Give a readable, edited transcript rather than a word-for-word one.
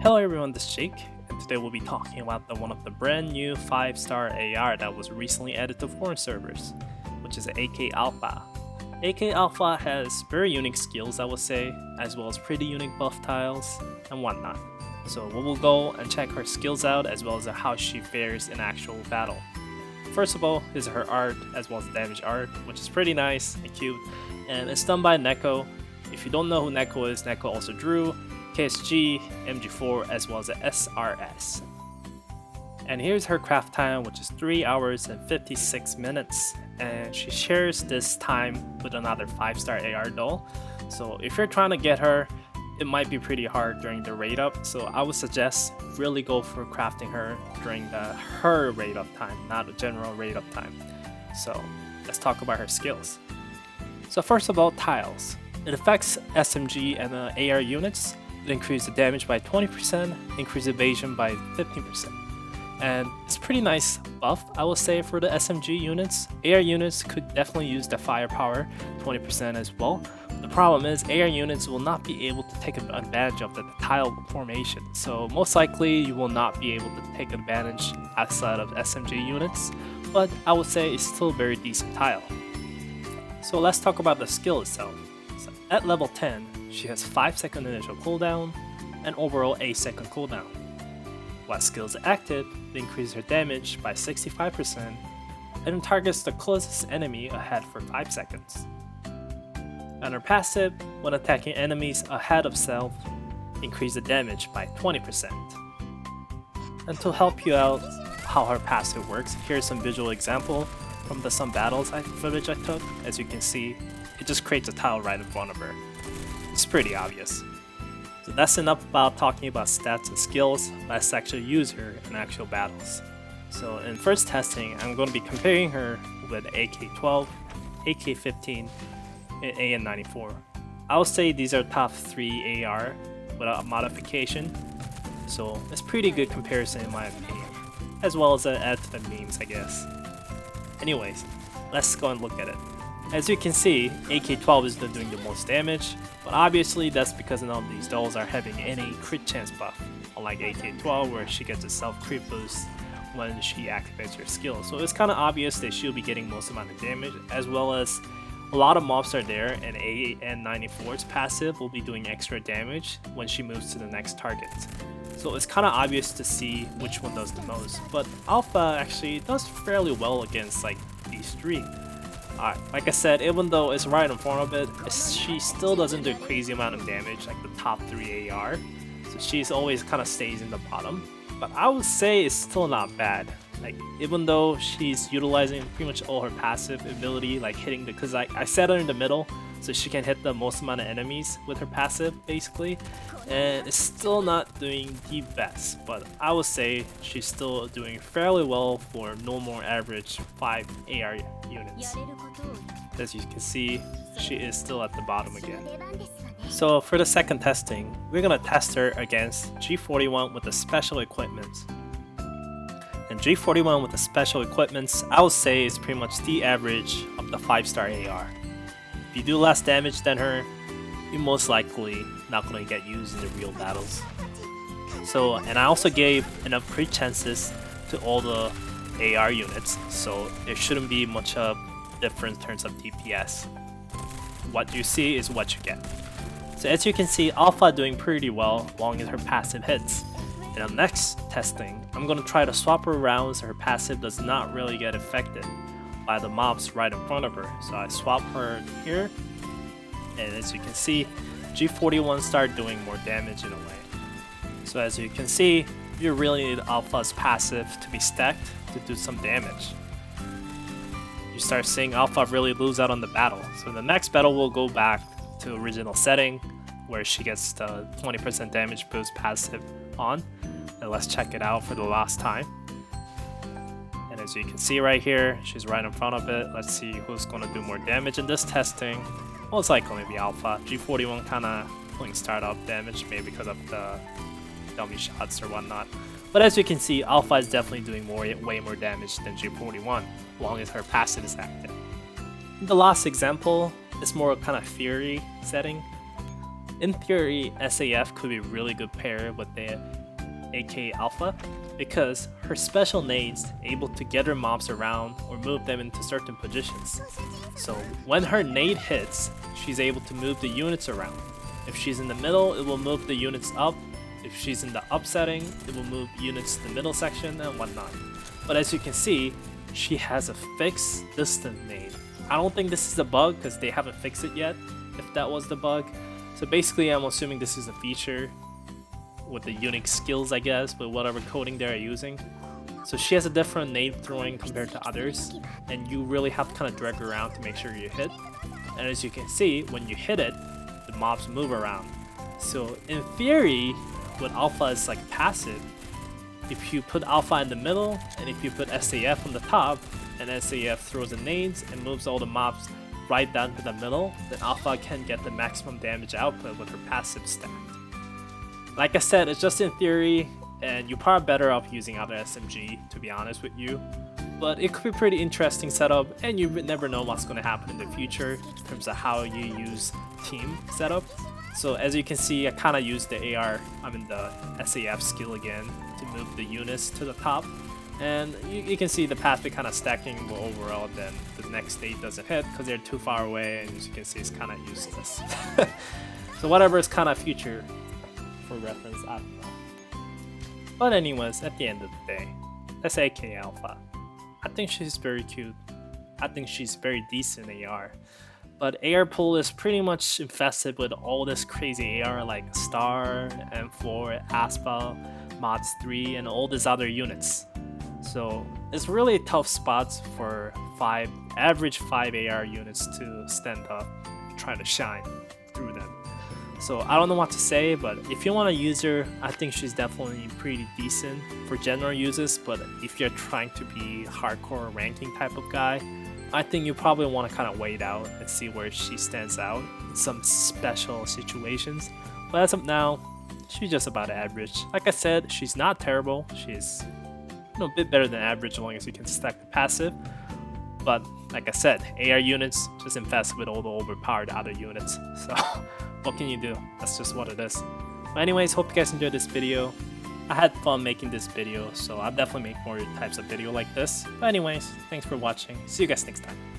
Hello everyone, this is Jake, and today we'll be talking about one of the brand new 5-star AR that was recently added to foreign servers, which is AK-Alfa. AK-Alfa has very unique skills, I would say, as well as pretty unique buff tiles and whatnot. So we will go and check her skills out as well as how she fares in actual battle. First of all is her art as well as damage art, which is pretty nice and cute, and it's done by Neko. If you don't know who Neko is, Neko also drew KSG, MG4, as well as the SRS. And here's her craft time, which is 3 hours and 56 minutes, and she shares this time with another 5-star AR doll. So if you're trying to get her, it might be pretty hard during the raid up, so I would suggest really go for crafting her during her raid up time, not a general raid up time. So let's talk about her skills. So first of all, tiles. It affects SMG and AR units. It increases the damage by 20%, increases evasion by 15%. And it's pretty nice buff, I will say, for the SMG units. AR units could definitely use the firepower, 20% as well. The problem is AR units will not be able to take advantage of the tile formation. So most likely you will not be able to take advantage outside of SMG units, but I would say it's still a very decent tile. So let's talk about the skill itself. So at level 10, she has 5-second initial cooldown and overall 8-second cooldown. While skill is active, it increases her damage by 65% and targets the closest enemy ahead for 5 seconds. And her passive, when attacking enemies ahead of self, increases the damage by 20%. And to help you out how her passive works, here's some visual example from some battles footage I took. As you can see, it just creates a tile right in front of her. It's pretty obvious. So that's enough about talking about stats and skills. Let's actually use her in actual battles. So in first testing, I'm going to be comparing her with AK-12, AK-15, and AN-94. I would say these are top 3 AR without modification. So it's pretty good comparison in my opinion. As well as add to the memes, I guess. Anyways, let's go and look at it. As you can see, AK-12 is doing the most damage, but obviously that's because none of these dolls are having any crit chance buff, unlike AK-12 where she gets a self crit boost when she activates her skill. So it's kind of obvious that she'll be getting most amount of damage, as well as a lot of mobs are there, and AN-94's passive will be doing extra damage when she moves to the next target. So it's kind of obvious to see which one does the most, but Alpha actually does fairly well against like these 3. Like I said, even though it's right in front of it, she still doesn't do a crazy amount of damage like the top 3 AR. So she's always kind of stays in the bottom. But I would say it's still not bad. Like even though she's utilizing pretty much all her passive ability, like hitting because I set her in the middle, so she can hit the most amount of enemies with her passive basically, and it's still not doing the best, but I would say she's still doing fairly well for normal average 5 AR units. As you can see, she is still at the bottom again. So for the second testing, we're gonna test her against G41 with the special equipment. And G41 with the special equipments, I would say is pretty much the average of the 5-star AR. If you do less damage than her, you're most likely not going to get used in the real battles. So, and I also gave enough crit chances to all the AR units, so there shouldn't be much of a difference in terms of DPS. What you see is what you get. So as you can see, Alpha doing pretty well along with her passive hits. In the next testing, I'm going to try to swap her around so her passive does not really get affected by the mobs right in front of her. So I swap her here, and as you can see, G41 start doing more damage in a way. So as you can see, you really need Alpha's passive to be stacked to do some damage. You start seeing Alpha really lose out on the battle. So in the next battle, we'll go back to original setting where she gets the 20% damage boost passive on, and let's check it out for the last time. And as you can see right here, she's right in front of it. Let's see who's going to do more damage in this testing. Most likely be Alpha. G41 kind of pulling startup damage, maybe because of the dummy shots or whatnot. But as you can see, Alpha is definitely doing way more damage than G41, as long as her passive is active. The last example is more kind of theory setting. In theory, SAF could be a really good pair with the AK-Alfa because her special nades able to get her mobs around or move them into certain positions. So when her nade hits, she's able to move the units around. If she's in the middle, it will move the units up. If she's in the up setting, it will move units to the middle section and whatnot. But as you can see, she has a fixed distance nade. I don't think this is a bug because they haven't fixed it yet, if that was the bug. So basically I'm assuming this is a feature with the unique skills, I guess, with whatever coding they're using. So she has a different nade throwing compared to others, and you really have to kind of drag her around to make sure you hit. And as you can see, when you hit it, the mobs move around. So in theory, with Alpha is like passive. If you put Alpha in the middle, and if you put SAF on the top, and SAF throws the nades and moves all the mobs right down to the middle, then Alpha can get the maximum damage output with her passive stacked. Like I said, it's just in theory, and you're probably better off using other SMG, to be honest with you. But it could be a pretty interesting setup, and you never know what's going to happen in the future in terms of how you use team setup. So as you can see, I kind of used the the SAF skill again to move the units to the top. And you can see the pathway kind of stacking more overall than the next stage doesn't hit because they're too far away, and as you can see, it's kind of useless. So whatever is kind of future for reference, I don't know. But anyways, at the end of the day, that's AK-Alfa. I think she's very cute. I think she's very decent AR. But AR pool is pretty much infested with all this crazy AR like Star, M4, Aspa, Mods 3, and all these other units. So it's really tough spots for average 5 AR units to stand up, trying to shine through them. So I don't know what to say, but if you want to use her, I think she's definitely pretty decent for general uses. But if you're trying to be hardcore ranking type of guy, I think you probably want to kind of wait out and see where she stands out in some special situations. But as of now, she's just about average. Like I said, she's not terrible. She's a bit better than average as long as you can stack the passive. But like I said, AR units just infest with all the overpowered other units. So what can you do? That's just what it is. But anyways, hope you guys enjoyed this video. I had fun making this video, so I'll definitely make more types of video like this. But anyways, thanks for watching. See you guys next time.